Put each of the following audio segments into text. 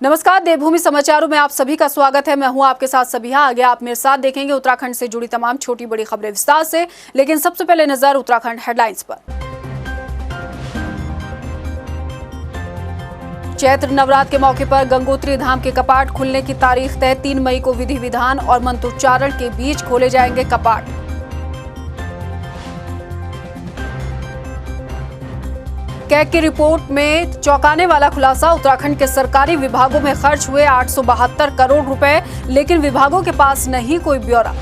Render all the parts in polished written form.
नमस्कार, देवभूमि समाचारों में आप सभी का स्वागत है। मैं हूं आपके साथ सबिहा। आगे आप मेरे साथ देखेंगे उत्तराखंड से जुड़ी तमाम छोटी बड़ी खबरें विस्तार से, लेकिन सबसे पहले नजर उत्तराखंड हेडलाइंस पर। चैत्र नवरात्र के मौके पर गंगोत्री धाम के कपाट खुलने की तारीख तय। 3 मई को विधि विधान और मंत्रोच्चारण के बीच खोले जाएंगे कपाट। कैग की रिपोर्ट में चौंकाने वाला खुलासा। उत्तराखंड के सरकारी विभागों में खर्च हुए 872 करोड़ रुपए, लेकिन विभागों के पास नहीं कोई ब्यौरा।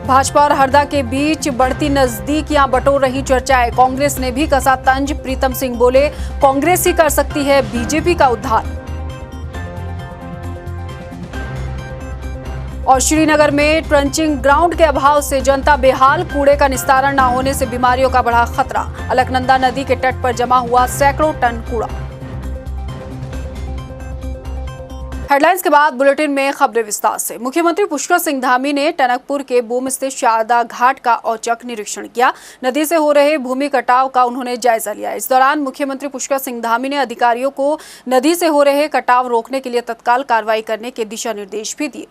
भाजपा और हरदा के बीच बढ़ती नजदीकियां बटोर रही चर्चाएं। कांग्रेस ने भी कसा तंज। प्रीतम सिंह बोले, कांग्रेस ही कर सकती है बीजेपी का उद्धार। और श्रीनगर में ट्रंचिंग ग्राउंड के अभाव से जनता बेहाल। कूड़े का निस्तारण न होने से बीमारियों का बढ़ा खतरा। अलकनंदा नदी के तट पर जमा हुआ सैकड़ों टन कूड़ा। हेडलाइंस के बाद बुलेटिन में खबरें विस्तार से। मुख्यमंत्री पुष्कर सिंह धामी ने टनकपुर के बूम स्थित शारदा घाट का औचक निरीक्षण किया। नदी से हो रहे भूमि कटाव का उन्होंने जायजा लिया। इस दौरान मुख्यमंत्री पुष्कर सिंह धामी ने अधिकारियों को नदी से हो रहे कटाव रोकने के लिए तत्काल कार्रवाई करने के दिशा निर्देश भी दिए।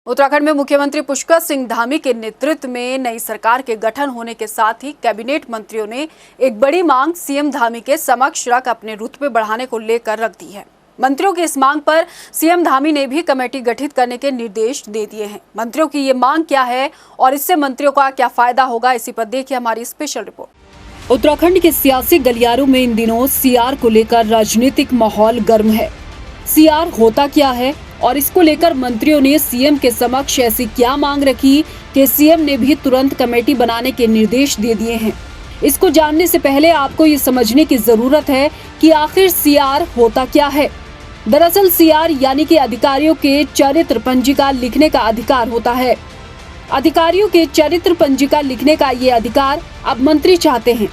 उत्तराखंड में मुख्यमंत्री पुष्कर सिंह धामी के नेतृत्व में नई सरकार के गठन होने के साथ ही कैबिनेट मंत्रियों ने एक बड़ी मांग सीएम धामी के समक्ष रख अपने रुतबे बढ़ाने को लेकर रख दी है। मंत्रियों की इस मांग पर सीएम धामी ने भी कमेटी गठित करने के निर्देश दे दिए हैं। मंत्रियों की ये मांग क्या है और इससे मंत्रियों का क्या फायदा होगा, इसी पर देखिए हमारी स्पेशल रिपोर्ट। उत्तराखंड के सियासी गलियारों में इन दिनों सीआर को लेकर राजनीतिक माहौल गर्म है। सीआर होता क्या है और इसको लेकर मंत्रियों ने सीएम के समक्ष ऐसी क्या मांग रखी कि सीएम ने भी तुरंत कमेटी बनाने के निर्देश दे दिए हैं। इसको जानने से पहले आपको ये समझने की जरूरत है कि आखिर सीआर होता क्या है। दरअसल सीआर यानी कि अधिकारियों के चरित्र पंजिका लिखने का अधिकार होता है। अधिकारियों के चरित्र पंजिका लिखने का ये अधिकार अब मंत्री चाहते हैं।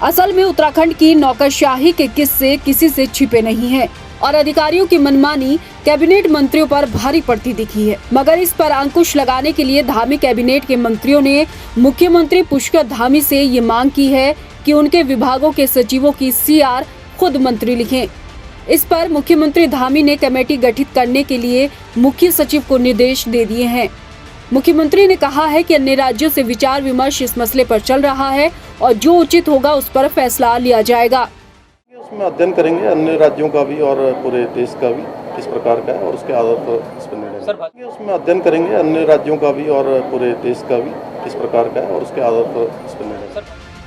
असल में उत्तराखंड की नौकरशाही के किस्से किसी से छिपे नहीं है और अधिकारियों की मनमानी कैबिनेट मंत्रियों पर भारी पड़ती दिखी है। मगर इस पर अंकुश लगाने के लिए धामी कैबिनेट के मंत्रियों ने मुख्यमंत्री पुष्कर धामी से ये मांग की है कि उनके विभागों के सचिवों की सीआर खुद मंत्री लिखें। इस पर मुख्यमंत्री धामी ने कमेटी गठित करने के लिए मुख्य सचिव को निर्देश दे दिए हैं। मुख्यमंत्री ने कहा है कि अन्य राज्यों से विचार विमर्श इस मसले पर चल रहा है और जो उचित होगा उस पर फैसला लिया जाएगा। उसमें अध्ययन करेंगे अन्य राज्यों का भी और पूरे देश का भी किस प्रकार का है और उसके आधार पर इस पर निर्णय। उसमें अध्ययन करेंगे अन्य राज्यों का भी और पूरे देश का भी किस प्रकार का है और उसके आधार पर इस पर निर्णय।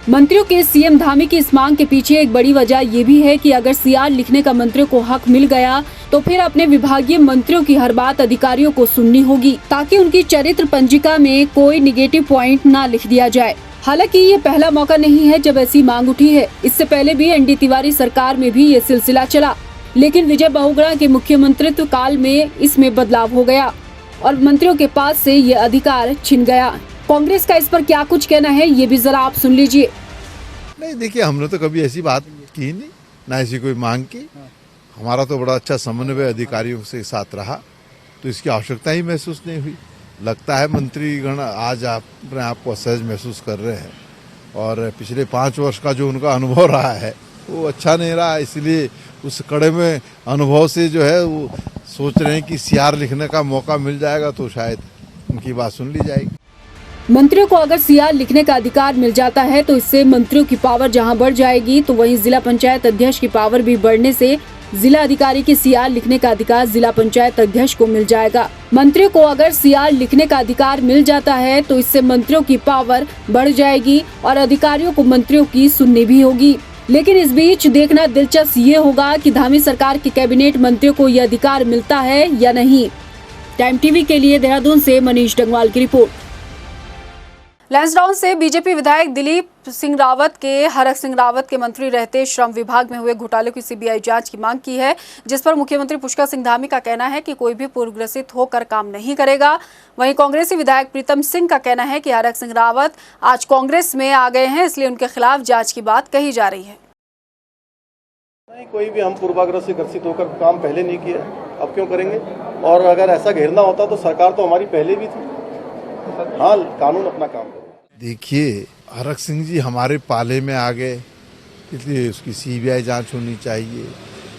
मंत्रियों के सीएम धामी की इस मांग के पीछे एक बड़ी वजह ये भी है कि अगर सीआर लिखने का मंत्रियों को हक मिल गया तो फिर अपने विभागीय मंत्रियों की हर बात अधिकारियों को सुननी होगी, ताकि उनकी चरित्र पंजिका में कोई निगेटिव पॉइंट ना लिख दिया जाए। हालांकि ये पहला मौका नहीं है जब ऐसी मांग उठी है। इससे पहले भी एनडी तिवारी सरकार में भी ये सिलसिला चला, लेकिन विजय बहुगुणा के मुख्यमंत्रित्व काल में इसमें बदलाव हो गया और मंत्रियों के पास से ये अधिकार छिन गया। कांग्रेस का इस पर क्या कुछ कहना है, ये भी जरा आप सुन लीजिए। नहीं, देखिए, हमने तो कभी ऐसी बात की नहीं, ना ऐसी कोई मांग की। हमारा तो बड़ा अच्छा समन्वय अधिकारियों के साथ रहा, तो इसकी आवश्यकता ही महसूस नहीं हुई। लगता है मंत्रीगण आज अपने आप को असहज महसूस कर रहे हैं और पिछले 5 वर्ष का जो उनका अनुभव रहा है वो अच्छा नहीं रहा, इसलिए उस कड़े में अनुभव से जो है वो सोच रहे हैं कि सीआर लिखने का मौका मिल जाएगा तो शायद उनकी बात सुन ली जाएगी। मंत्रियों को अगर सीआर लिखने का अधिकार मिल जाता है तो इससे मंत्रियों की पावर जहां बढ़ जाएगी, तो वहीं जिला पंचायत अध्यक्ष की पावर भी बढ़ने से जिला अधिकारी की सीआर लिखने का अधिकार जिला पंचायत अध्यक्ष को मिल जाएगा। मंत्रियों को अगर सीआर लिखने का अधिकार मिल जाता है तो इससे मंत्रियों की पावर बढ़ जाएगी और अधिकारियों को मंत्रियों की सुननी भी होगी। लेकिन इस बीच देखना दिलचस्प ये होगा कि धामी सरकार के कैबिनेट मंत्रियों को यह अधिकार मिलता है या नहीं। टाइम टीवी के लिए देहरादून से मनीष डंगवाल की रिपोर्ट। लैंसडाउन से बीजेपी विधायक दिलीप सिंह रावत के हरक सिंह रावत के मंत्री रहते श्रम विभाग में हुए घोटाले की सीबीआई जांच की मांग की है, जिस पर मुख्यमंत्री पुष्कर सिंह धामी का कहना है कि कोई भी पूर्वग्रसित होकर काम नहीं करेगा। वहीं कांग्रेसी विधायक प्रीतम सिंह का कहना है कि हरक सिंह रावत आज कांग्रेस में आ गए हैं, इसलिए उनके खिलाफ जांच की बात कही जा रही है। नहीं, कोई भी हम पूर्वाग्रह से ग्रसित होकर काम पहले नहीं किया, अब क्यों करेंगे? और अगर ऐसा घेरना होता तो सरकार तो हमारी पहले भी थी। हाँ, कानून अपना काम करे। देखिए, हरक सिंह जी हमारे पाले में आ गए इसलिए उसकी सीबीआई जांच होनी चाहिए।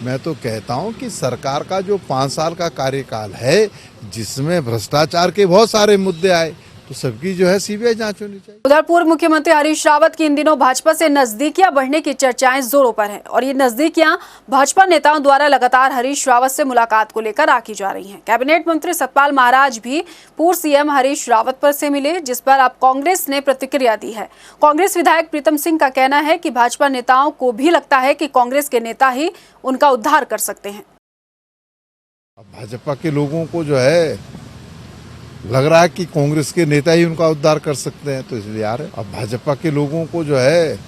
मैं तो कहता हूं कि सरकार का जो 5 साल का कार्यकाल है, जिसमें भ्रष्टाचार के बहुत सारे मुद्दे आए, तो सबकी जो है सीबीआई जांच होनी चाहिए। उधर पूर्व मुख्यमंत्री हरीश रावत की इन दिनों भाजपा से नजदीकियां बढ़ने की चर्चाएं जोरों पर हैं और ये नजदीकियां भाजपा नेताओं द्वारा लगातार हरीश रावत से मुलाकात को लेकर आकी जा रही हैं। कैबिनेट मंत्री सतपाल महाराज भी पूर्व सीएम हरीश रावत पर से मिले, जिस पर अब कांग्रेस ने प्रतिक्रिया दी है। कांग्रेस विधायक प्रीतम सिंह का कहना है कि भाजपा नेताओं को भी लगता है कि कांग्रेस के नेता ही उनका उद्धार कर सकते हैं। भाजपा के लोगों को जो है लग रहा है कि कांग्रेस के नेता ही उनका उद्धार कर सकते हैं, तो इसलिए आ रहे। अब भाजपा के लोगों को जो है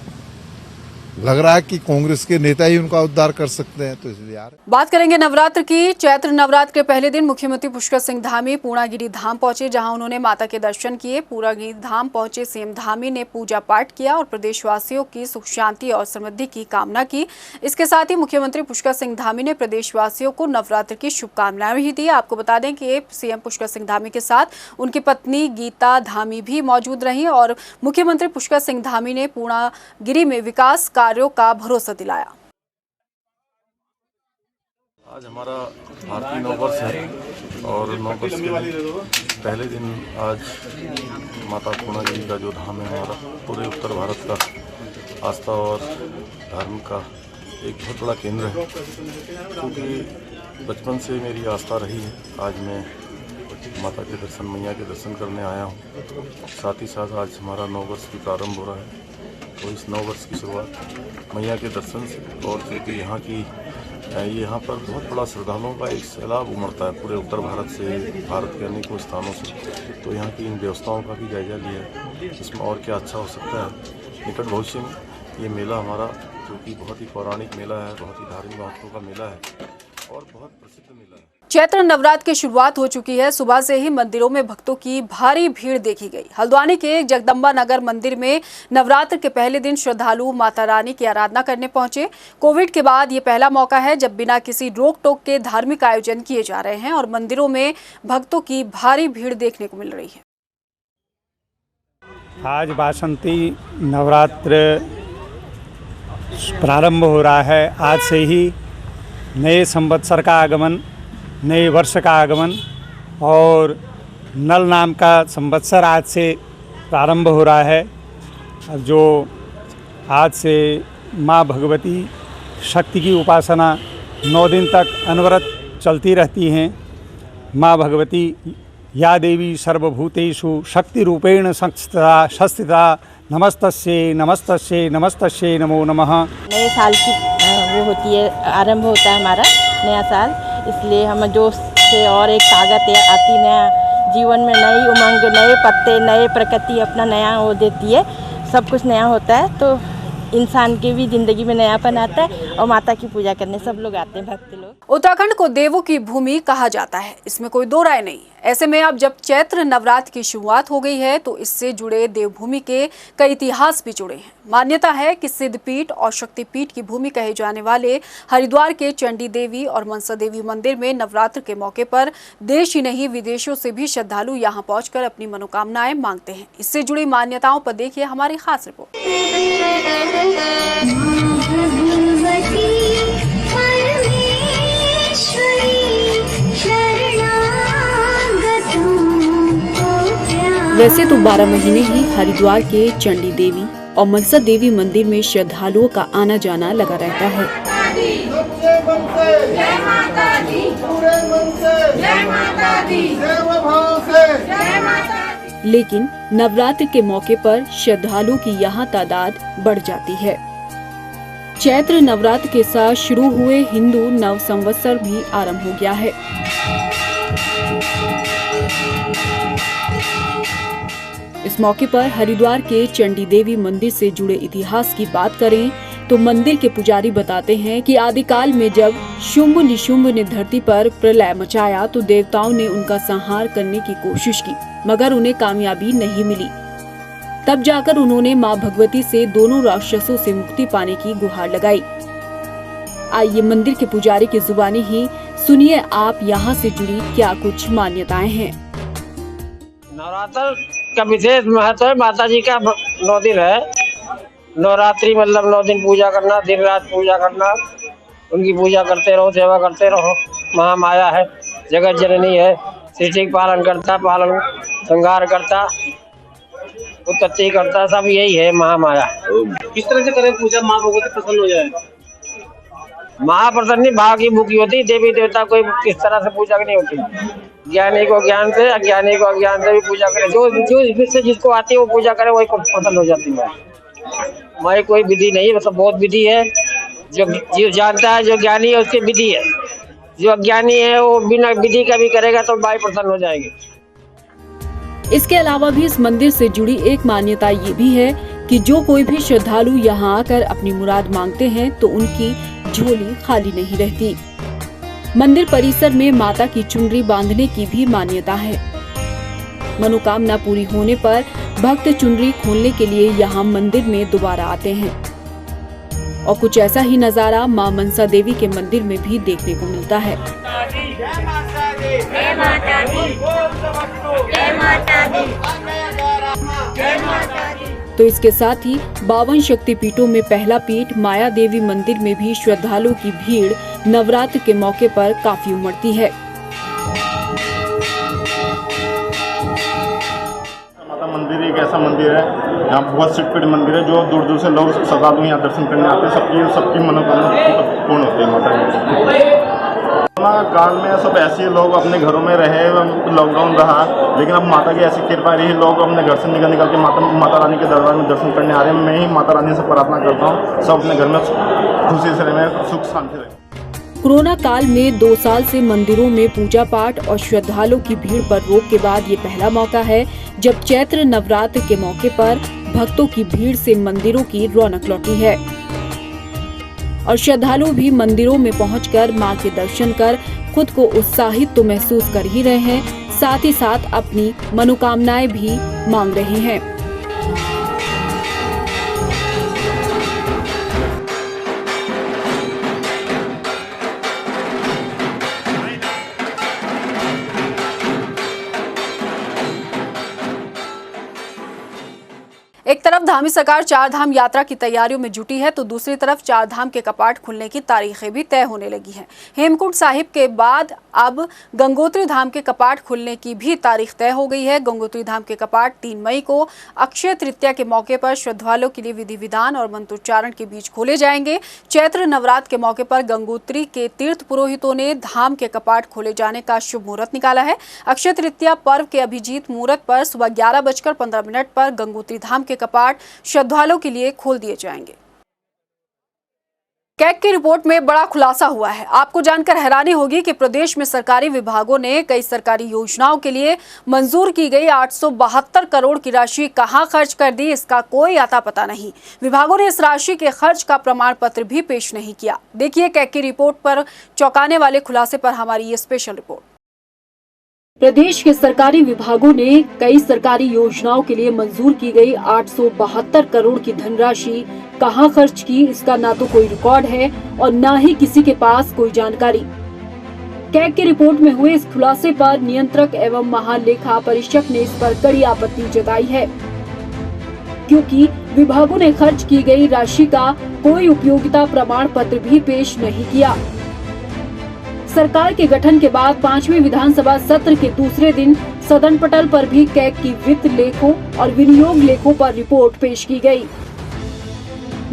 लग रहा है कि कांग्रेस के नेता ही उनका उद्धार कर सकते हैं, तो इसलिए आ रहे। बात करेंगे नवरात्र की। चैत्र नवरात्र के पहले दिन मुख्यमंत्री पुष्कर सिंह धामी पूर्णागिरि धाम पहुंचे, जहां उन्होंने माता के दर्शन किए। पूर्णागिरि धाम पहुंचे सीएम धामी ने पूजा पाठ किया और प्रदेशवासियों की सुख शांति और समृद्धि की कामना की। इसके साथ ही मुख्यमंत्री पुष्कर सिंह धामी ने प्रदेशवासियों को नवरात्र की शुभकामनाएं भी दी। आपको बता दें कि सीएम पुष्कर सिंह धामी के साथ उनकी पत्नी गीता धामी भी मौजूद रही और मुख्यमंत्री पुष्कर सिंह धामी ने पूर्णागिरि में विकास कार्यों का भरोसा दिलाया। आज हमारा भारतीय नववर्ष है और नववर्ष के पहले दिन आज माता पूर्णागिरि का जो धाम है हमारा पूरे उत्तर भारत का आस्था और धर्म का एक बहुत बड़ा केंद्र है, क्योंकि बचपन से मेरी आस्था रही है। आज मैं माता के दर्शन, मैया के दर्शन करने आया हूँ। साथ ही साथ आज हमारा नववर्ष भी प्रारंभ हो रहा है, तो इस नववर्ष की शुरुआत मैया के दर्शन से, और क्योंकि यहाँ पर बहुत बड़ा श्रद्धालुओं का एक सैलाब उमड़ता है पूरे उत्तर भारत से, भारत के अनेकों स्थानों से, तो यहाँ की इन व्यवस्थाओं का भी जायजा लिया। इसमें और क्या अच्छा हो सकता है। निकट भविष्य में ये मेला हमारा, जो कि बहुत ही पौराणिक मेला है, बहुत ही धार्मिक महत्व का मेला है और बहुत प्रसिद्ध मेला है। चैत्र नवरात्र की शुरुआत हो चुकी है। सुबह से ही मंदिरों में भक्तों की भारी भीड़ देखी गई। हल्द्वानी के जगदम्बा नगर मंदिर में नवरात्र के पहले दिन श्रद्धालु माता रानी की आराधना करने पहुंचे। कोविड के बाद ये पहला मौका है जब बिना किसी रोक टोक के धार्मिक आयोजन किए जा रहे हैं और मंदिरों में भक्तों की भारी भीड़ देखने को मिल रही है। आज वासंती नवरात्र प्रारंभ हो रहा है। आज से ही नए संवत्सर का आगमन, नए वर्ष का आगमन और नल नाम का संवत्सर आज से प्रारंभ हो रहा है। जो आज से माँ भगवती शक्ति की उपासना 9 दिन तक अनवरत चलती रहती हैं। माँ भगवती या देवी सर्वभूतेषु शक्ति रूपेण संस्थिता नमस्तस्यै नमस्तस्यै नमस्तस्यै नमो नमः। नए साल की वो होती है, आरंभ होता है हमारा नया साल, इसलिए हम जोश से और एक ताकत आती, नया जीवन में नई उमंग, नए पत्ते, नए प्रकृति अपना नया वो देती है, सब कुछ नया होता है, तो इंसान की भी जिंदगी में नयापन आता है और माता की पूजा करने सब लोग आते हैं, भक्त लोग। उत्तराखंड को देवों की भूमि कहा जाता है, इसमें कोई दो राय नहीं। ऐसे में अब जब चैत्र नवरात्र की शुरुआत हो गई है तो इससे जुड़े देवभूमि के कई इतिहास भी जुड़े हैं। मान्यता है कि सिद्धपीठ और शक्तिपीठ की भूमि कहे जाने वाले हरिद्वार के चंडी देवी और मनसा देवी मंदिर में नवरात्र के मौके पर देश ही नहीं विदेशों से भी श्रद्धालु यहां पहुंचकर अपनी मनोकामनाएं मांगते हैं। इससे जुड़ी मान्यताओं पर देखिए हमारी खास रिपोर्ट। वैसे तो 12 महीने ही हरिद्वार के चंडी देवी और मनसा देवी मंदिर में श्रद्धालुओं का आना जाना लगा रहता है, लेकिन नवरात्र के मौके पर श्रद्धालुओं की यहाँ तादाद बढ़ जाती है। चैत्र नवरात्र के साथ शुरू हुए हिंदू नव संवत्सर भी आरंभ हो गया है। इस मौके पर हरिद्वार के चंडी देवी मंदिर से जुड़े इतिहास की बात करें तो मंदिर के पुजारी बताते हैं कि आदिकाल में जब शुंभ निशुंभ ने धरती पर प्रलय मचाया तो देवताओं ने उनका संहार करने की कोशिश की, मगर उन्हें कामयाबी नहीं मिली। तब जाकर उन्होंने मां भगवती से दोनों राक्षसों से मुक्ति पाने की गुहार लगाई। आइए मंदिर के पुजारी की जुबानी ही सुनिए आप यहाँ से जुड़ी क्या कुछ मान्यताएं हैं। नवरात्र का विशेष महत्व है। माता जी का 9 दिन है नवरात्रि मतलब 9 दिन पूजा करना, दिन रात पूजा करना, उनकी पूजा करते रहो, सेवा करते रहो। महामाया है, जगत जननी है, सृष्टि पालन करता, पालन श्रृंगार करता, उत्पत्ति करता, सब यही है महामाया। किस तरह से करें पूजा माँ भगवती प्रसन्न हो जाए? महाप्रसन्नी भाव की भूखी होती, देवी देवता कोई किस तरह से पूजा नहीं होती। ज्ञानी को ज्ञान से, अज्ञानी को अज्ञान से भी पूजा करे। जो से जिसको आती है वो पूजा करे, वही प्रसन्न हो जाती है। हमारी कोई विधि नहीं, मतलब बहुत विधि है। जो जानता है, जो ज्ञानी है, उसकी विधि है। जो अज्ञानी है वो बिना विधि का भी करेगा तो माई प्रसन्न हो जाएगी। इसके अलावा भी इस मंदिर से जुड़ी एक मान्यता ये भी है कि जो कोई भी श्रद्धालु यहाँ आकर अपनी मुराद मांगते हैं तो उनकी झोली खाली नहीं रहती। मंदिर परिसर में माता की चुनरी बांधने की भी मान्यता है। मनोकामना पूरी होने पर भक्त चुनरी खोलने के लिए यहाँ मंदिर में दोबारा आते हैं। और कुछ ऐसा ही नजारा मां मनसा देवी के मंदिर में भी देखने को मिलता है। तो इसके साथ ही 52 शक्तिपीठों में पहला पीठ माया देवी मंदिर में भी श्रद्धालुओं की भीड़ नवरात्र के मौके पर काफी उमड़ती है। माता मंदिर एक ऐसा मंदिर है, यहाँ बहुत शक्तिपीठ मंदिर है, जो दूर दूर से लोग श्रद्धालु यहाँ दर्शन करने आते हैं। सबकी मनोकामना पूर्ण होती है माता कोरोना काल में सब ऐसे लोग अपने घरों में रहे, लॉकडाउन रहा, लेकिन अब माता की ऐसी कृपा रही, लोग अपने घर से निकल के माता रानी के दरबार में दर्शन करने आ रहे हैं। मैं ही माता रानी से प्रार्थना करता हूँ, सब अपने घर में खुशी से रहे, सुख शांति रहे। कोरोना काल में 2 साल से मंदिरों में पूजा पाठ और श्रद्धालुओं की भीड़ पर रोक के बाद ये पहला मौका है जब चैत्र नवरात्र के मौके पर भक्तों की भीड़ से मंदिरों की रौनक लौटी है। और श्रद्धालु भी मंदिरों में पहुंचकर मां के दर्शन कर खुद को उत्साहित तो महसूस कर ही रहे हैं, साथ ही साथ अपनी मनोकामनाएं भी मांग रहे हैं। एक तरफ धामी सरकार 4 धाम यात्रा की तैयारियों में जुटी है तो दूसरी तरफ 4 धाम के कपाट खुलने की तारीखें भी तय होने लगी हैं। हेमकुंड साहिब के बाद अब गंगोत्री धाम के कपाट खुलने की भी तारीख तय हो गई है। गंगोत्री धाम के कपाट 3 मई को अक्षय तृतीया के मौके पर श्रद्धालुओं के लिए विधि विधान और मंत्रोच्चारण के बीच खोले जाएंगे। चैत्र नवरात्र के मौके पर गंगोत्री के तीर्थ पुरोहितों ने धाम के कपाट खोले जाने का शुभ मुहूर्त निकाला है। अक्षय तृतीया पर्व के अभिजीत मुहूर्त पर सुबह 11:15 पर गंगोत्री धाम के कपाट श्रद्धालुओं के लिए खोल दिए जाएंगे। कैग की रिपोर्ट में बड़ा खुलासा हुआ है। आपको जानकर हैरानी होगी कि प्रदेश में सरकारी विभागों ने कई सरकारी योजनाओं के लिए मंजूर की गई 872 करोड़ की राशि कहां खर्च कर दी, इसका कोई आता पता नहीं। विभागों ने इस राशि के खर्च का प्रमाण पत्र भी पेश नहीं किया। देखिए कैग की रिपोर्ट पर चौंकाने वाले खुलासे पर हमारी ये स्पेशल रिपोर्ट। प्रदेश के सरकारी विभागों ने कई सरकारी योजनाओं के लिए मंजूर की गई 872 करोड़ की धनराशि कहां खर्च की, इसका ना तो कोई रिकॉर्ड है और ना ही किसी के पास कोई जानकारी। कैग की रिपोर्ट में हुए इस खुलासे पर नियंत्रक एवं महालेखा परीक्षक ने इस पर कड़ी आपत्ति जताई है, क्योंकि विभागों ने खर्च की गई राशि का कोई उपयोगिता प्रमाण पत्र भी पेश नहीं किया। सरकार के गठन के बाद 5वें विधानसभा सत्र के दूसरे दिन सदन पटल पर भी कैग की वित्त लेखों और विनियोग लेखों पर रिपोर्ट पेश की गई,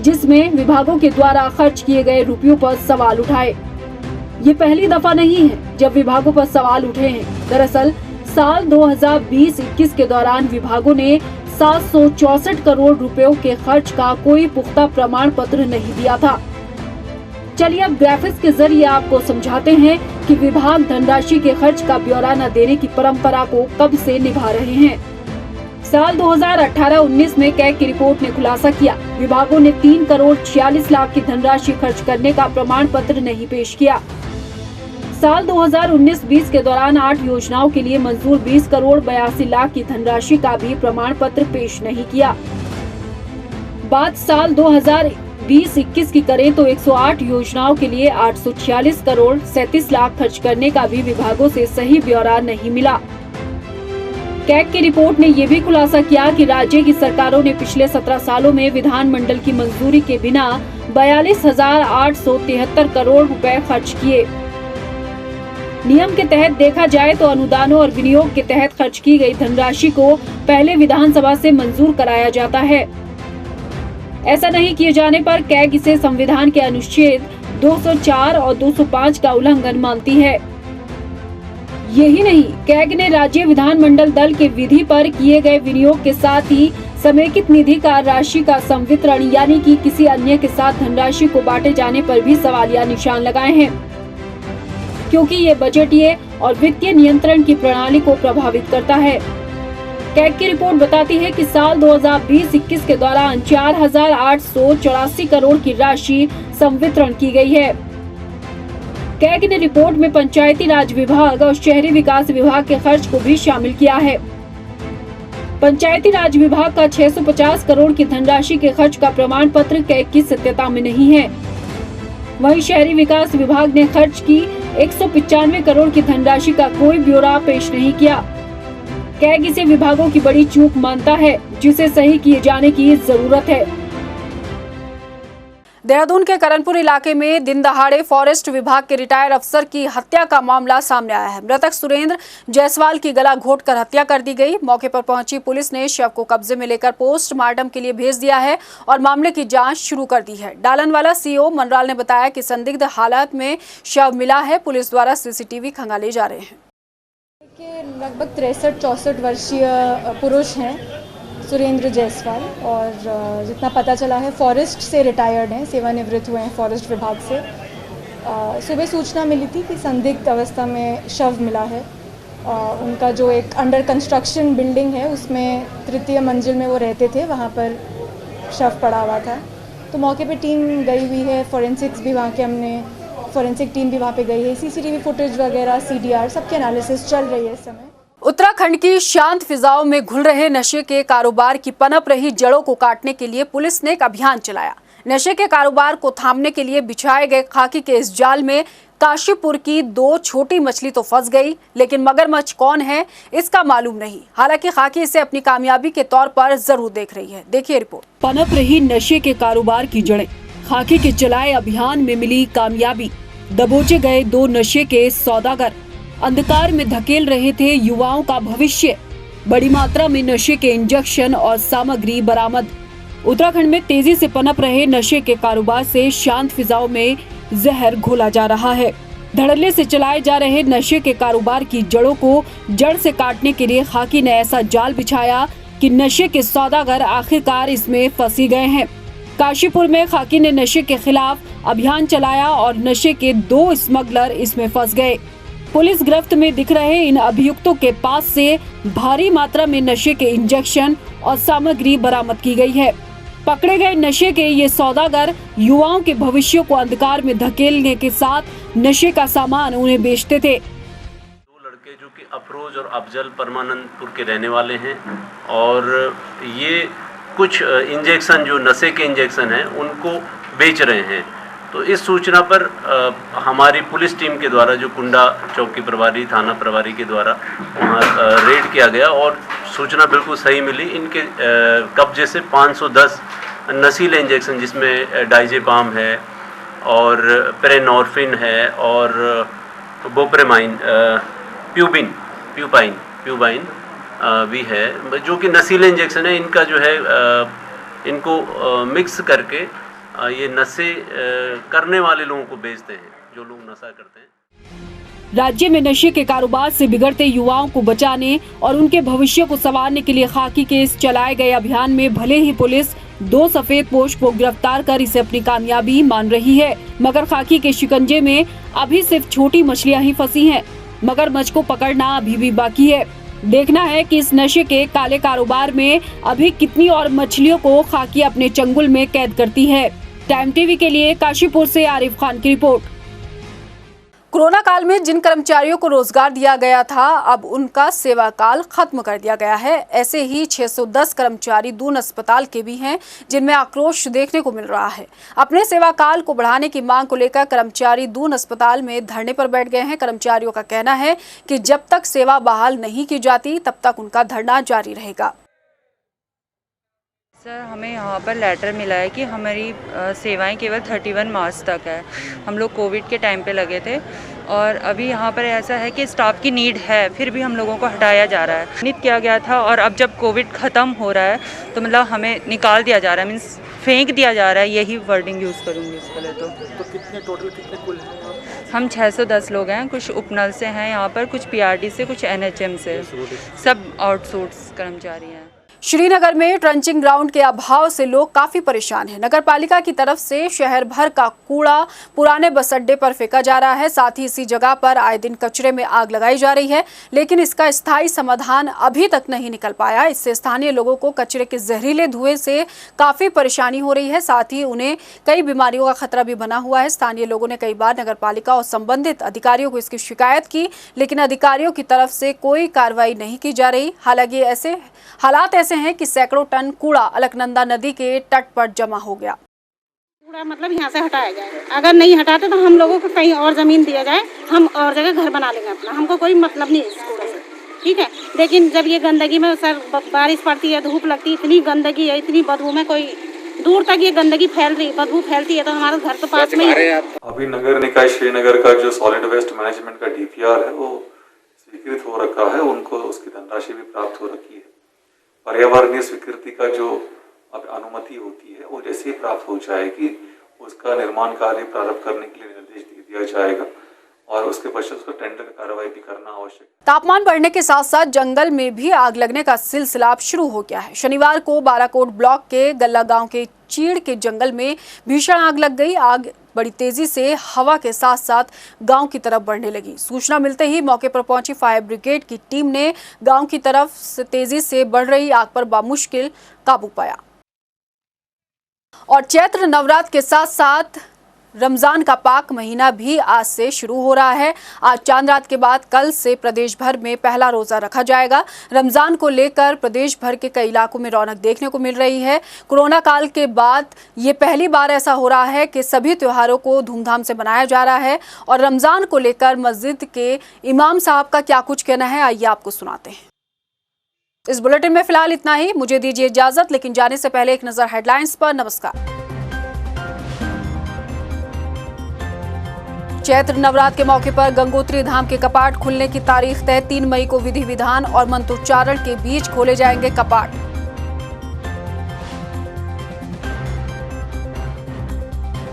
जिसमें विभागों के द्वारा खर्च किए गए रुपयों पर सवाल उठाए। ये पहली दफा नहीं है जब विभागों पर सवाल उठे हैं। दरअसल साल 2020-21 के दौरान विभागों ने 764 करोड़ रुपयों के खर्च का कोई पुख्ता प्रमाण पत्र नहीं दिया था। चलिए अब ग्राफिक्स के जरिए आपको समझाते हैं कि विभाग धनराशि के खर्च का ब्यौरा न देने की परंपरा को कब से निभा रहे हैं। साल 2018-19 में कैग की रिपोर्ट ने खुलासा किया, विभागों ने 3 करोड़ 46 लाख की धनराशि खर्च करने का प्रमाण पत्र नहीं पेश किया। साल 2019-20 के दौरान 8 योजनाओं के लिए मंजूर 20 करोड़ 82 लाख की धनराशि का भी प्रमाण पत्र पेश नहीं किया। बात साल 2020-21 की करें तो 108 योजनाओं के लिए 846 करोड़ 37 लाख खर्च करने का भी विभागों से सही ब्यौरा नहीं मिला। कैग की रिपोर्ट ने ये भी खुलासा किया कि राज्य की सरकारों ने पिछले 17 सालों में विधानमंडल की मंजूरी के बिना 42,873 करोड़ रुपए खर्च किए। नियम के तहत देखा जाए तो अनुदानों और विनियोग के तहत खर्च की गई धनराशि को पहले विधानसभा से मंजूर कराया जाता है। ऐसा नहीं किए जाने पर कैग इसे संविधान के अनुच्छेद 204 और 205 का उल्लंघन मानती है। यही नहीं, कैग ने राज्य विधानमंडल दल के विधि पर किए गए विनियोग के साथ ही समेकित निधि का राशि का संवितरण यानी कि किसी अन्य के साथ धनराशि को बांटे जाने पर भी सवालिया निशान लगाए हैं, क्योंकि ये बजटीय और वित्तीय नियंत्रण की प्रणाली को प्रभावित करता है। कैग की रिपोर्ट बताती है कि साल 2020-21 के दौरान 4,884 करोड़ की राशि संवितरण की गई है। कैग ने रिपोर्ट में पंचायती राज विभाग और शहरी विकास विभाग के खर्च को भी शामिल किया है। पंचायती राज विभाग का 650 करोड़ की धनराशि के खर्च का प्रमाण पत्र कैग की सत्यता में नहीं है। वहीं शहरी विकास विभाग ने खर्च की 195 करोड़ की धनराशि का कोई ब्यौरा पेश नहीं किया। कैग इसे विभागों की बड़ी चूक मानता है, जिसे सही किए जाने की जरूरत है। देहरादून के करणपुर इलाके में दिन दहाड़े फॉरेस्ट विभाग के रिटायर्ड अफसर की हत्या का मामला सामने आया है। मृतक सुरेंद्र जायसवाल की गला घोंटकर हत्या कर दी गई। मौके पर पहुंची पुलिस ने शव को कब्जे में लेकर पोस्टमार्टम के लिए भेज दिया है और मामले की जांच शुरू कर दी है। डालनवाला सीओ मनराल ने बताया कि संदिग्ध हालत में शव मिला है। पुलिस द्वारा सीसीटीवी खंगाले जा रहे हैं। लगभग 63-64 वर्षीय पुरुष हैं सुरेंद्र जायसवाल, और जितना पता चला है फॉरेस्ट से रिटायर्ड हैं, सेवानिवृत्त हुए हैं फॉरेस्ट विभाग से। सुबह सूचना मिली थी कि संदिग्ध अवस्था में शव मिला है। उनका जो एक अंडर कंस्ट्रक्शन बिल्डिंग है उसमें 3य मंजिल में वो रहते थे, वहाँ पर शव पड़ा हुआ था। तो मौके पे टीम गई हुई है, फॉरेंसिक्स भी वहाँ के फॉरेंसिक टीम भी वहाँ पे गई है। सीसीटीवी फुटेज वगैरह, CDR सबके एनालिसिस चल रही है इस समय। उत्तराखंड की शांत फिजाओं में घुल रहे नशे के कारोबार की पनप रही जड़ों को काटने के लिए पुलिस ने एक अभियान चलाया। नशे के कारोबार को थामने के लिए बिछाए गए खाकी के इस जाल में काशीपुर की 2 छोटी मछली तो फंस गई, लेकिन मगरमच्छ कौन है इसका मालूम नहीं। हालांकि खाकी इसे अपनी कामयाबी के तौर पर जरूर देख रही है। देखिए रिपोर्ट। पनप रही नशे के कारोबार की जड़ें, खाकी के चलाए अभियान में मिली कामयाबी। दबोचे गए 2 नशे के सौदागर, अंधकार में धकेल रहे थे युवाओं का भविष्य। बड़ी मात्रा में नशे के इंजेक्शन और सामग्री बरामद। उत्तराखंड में तेजी से पनप रहे नशे के कारोबार से शांत फिजाओं में जहर घोला जा रहा है। धड़ल्ले से चलाए जा रहे नशे के कारोबार की जड़ों को जड़ से काटने के लिए खाकी ने ऐसा जाल बिछाया कि नशे के सौदागर आखिरकार इसमें फंसी गए हैं। काशीपुर में खाकी ने नशे के खिलाफ अभियान चलाया और नशे के 2 स्मगलर इसमें फंस गए। पुलिस गिरफ्त में दिख रहे इन अभियुक्तों के पास से भारी मात्रा में नशे के इंजेक्शन और सामग्री बरामद की गई है। पकड़े गए नशे के ये सौदागर युवाओं के भविष्य को अंधकार में धकेलने के साथ नशे का सामान उन्हें बेचते थे। 2 लड़के जो कि अफरोज और अफजल परमानंदपुर के रहने वाले हैं, और ये कुछ इंजेक्शन जो नशे के इंजेक्शन हैं उनको बेच रहे हैं। तो इस सूचना पर हमारी पुलिस टीम के द्वारा, जो कुंडा चौकी प्रभारी, थाना प्रभारी के द्वारा वहाँ रेड किया गया और सूचना बिल्कुल सही मिली। इनके कब्जे से 510 नशीले इंजेक्शन, जिसमें डाइजेपाम है और पेरेनॉर्फिन है और बोप्रेमाइन, प्यूबाइन भी है, जो कि नशीले इंजेक्शन है। इनका जो है इनको मिक्स करके ये नशे करने वाले लोगों को बेचते हैं, जो लोग नशा करते हैं। राज्य में नशे के कारोबार से बिगड़ते युवाओं को बचाने और उनके भविष्य को संवारने के लिए खाकी के इस चलाए गए अभियान में भले ही पुलिस 2 सफेद पोश को गिरफ्तार कर इसे अपनी कामयाबी मान रही है, मगर खाकी के शिकंजे में अभी सिर्फ छोटी मछलियां ही फंसी हैं। मगरमच्छ को पकड़ना अभी भी बाकी है। देखना है कि इस नशे के काले कारोबार में अभी कितनी और मछलियों को खाकी अपने चंगुल में कैद करती है। टाइम टीवी के लिए काशीपुर से आरिफ खान की रिपोर्ट। कोरोना काल में जिन कर्मचारियों को रोजगार दिया गया था, अब उनका सेवा काल खत्म कर दिया गया है। ऐसे ही 610 कर्मचारी दून अस्पताल के भी हैं, जिनमें आक्रोश देखने को मिल रहा है। अपने सेवा काल को बढ़ाने की मांग को लेकर कर्मचारी दून अस्पताल में धरने पर बैठ गए हैं। कर्मचारियों का कहना है कि जब तक सेवा बहाल नहीं की जाती, तब तक उनका धरना जारी रहेगा। सर, हमें यहाँ पर लेटर मिला है कि हमारी सेवाएं केवल 31 मार्च तक है। हम लोग कोविड के टाइम पे लगे थे और अभी यहाँ पर ऐसा है कि स्टाफ की नीड है, फिर भी हम लोगों को हटाया जा रहा है। नित किया गया था और अब जब कोविड ख़त्म हो रहा है तो मतलब हमें निकाल दिया जा रहा है, मीन्स फेंक दिया जा रहा है। यही वर्डिंग यूज़ करूँगी इसके लिए। तो कितने टोटल कितने कुल हैं? हम 610 लोग हैं। कुछ उपनल से हैं यहाँ पर, कुछ PRD से, कुछ NHM से, सब आउटसोर्स कर्मचारी हैं। श्रीनगर में ट्रंचिंग ग्राउंड के अभाव से लोग काफी परेशान हैं। नगर पालिका की तरफ से शहर भर का कूड़ा पुराने बस अड्डे पर फेंका जा रहा है। साथ ही इसी जगह पर आए दिन कचरे में आग लगाई जा रही है, लेकिन इसका स्थायी समाधान अभी तक नहीं निकल पाया। इससे स्थानीय लोगों को कचरे के जहरीले धुएं से काफी परेशानी हो रही है। साथ ही उन्हें कई बीमारियों का खतरा भी बना हुआ है। स्थानीय लोगों ने कई बार नगर पालिका और संबंधित अधिकारियों को इसकी शिकायत की, लेकिन अधिकारियों की तरफ से कोई कार्रवाई नहीं की जा रही। हालांकि हालात ऐसे हैं कि सैकड़ों टन कूड़ा अलकनंदा नदी के तट पर जमा हो गया। कूड़ा मतलब यहाँ से हटाया जाए। अगर नहीं हटाते तो हम लोगों को कहीं और जमीन दिया जाए, हम और जगह घर बना लेंगे अपना। हमको कोई मतलब नहीं है इस कूड़े से, ठीक है। लेकिन जब ये गंदगी में सर बारिश पड़ती है, धूप लगती है, इतनी गंदगी है, इतनी बदबू में कोई दूर तक ये गंदगी फैल रही, बदबू फैलती है, तो हमारा घर तो पास में ही है। अभी नगर निकाय श्रीनगर का जो सॉलिड वेस्ट मैनेजमेंट का DPR है वो स्वीकृत हो रखा है, उनको उसकी धनराशि भी प्राप्त हो रखी है। पर्यावरणीय स्वीकृति का जो अब अनुमति होती है वो जैसे ही प्राप्त हो जाएगी, उसका निर्माण कार्य प्रारंभ करने के लिए निर्देश दिया जाएगा और उसके पश्चात उसका टेंडर का कार्रवाई भी करना आवश्यक। तापमान बढ़ने के साथ साथ जंगल में भी आग लगने का सिलसिला अब शुरू हो गया है। शनिवार को बाराकोट ब्लॉक के गल्ला गांव के चीड़ के जंगल में भीषण आग लग गई। आग बड़ी तेजी से हवा के साथ साथ गांव की तरफ बढ़ने लगी। सूचना मिलते ही मौके पर पहुंची फायर ब्रिगेड की टीम ने गांव की तरफ से तेजी से बढ़ रही आग पर बामुश्किल काबू पाया। और चैत्र नवरात्र के साथ साथ रमजान का पाक महीना भी आज से शुरू हो रहा है। आज चांद रात के बाद कल से प्रदेश भर में पहला रोजा रखा जाएगा। रमजान को लेकर प्रदेश भर के कई इलाकों में रौनक देखने को मिल रही है। कोरोना काल के बाद ये पहली बार ऐसा हो रहा है कि सभी त्योहारों को धूमधाम से मनाया जा रहा है। और रमजान को लेकर मस्जिद के इमाम साहब का क्या कुछ कहना है, आइए आपको सुनाते हैं। इस बुलेटिन में फिलहाल इतना ही। मुझे दीजिए इजाजत, लेकिन जाने से पहले एक नजर हेडलाइंस पर। नमस्कार। चैत्र नवरात्र के मौके पर गंगोत्री धाम के कपाट खुलने की तारीख तय। 3 मई को विधि विधान और मंत्रोच्चारण के बीच खोले जाएंगे कपाट।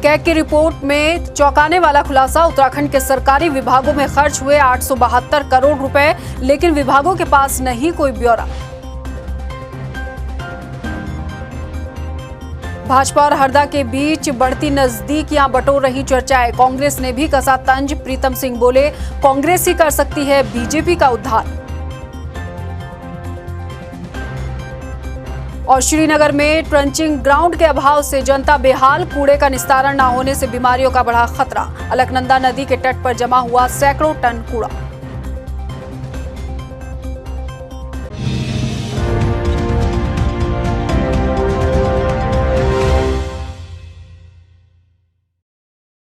कैग की रिपोर्ट में चौंकाने वाला खुलासा। उत्तराखंड के सरकारी विभागों में खर्च हुए 872 करोड़ रुपए, लेकिन विभागों के पास नहीं कोई ब्यौरा। भाजपा और हरदा के बीच बढ़ती नजदीकियां बटोर रही चर्चाएं। कांग्रेस ने भी कसा तंज। प्रीतम सिंह बोले, कांग्रेस ही कर सकती है बीजेपी का उद्धार। और श्रीनगर में ट्रंचिंग ग्राउंड के अभाव से जनता बेहाल। कूड़े का निस्तारण न होने से बीमारियों का बढ़ा खतरा। अलकनंदा नदी के तट पर जमा हुआ सैकड़ों टन कूड़ा।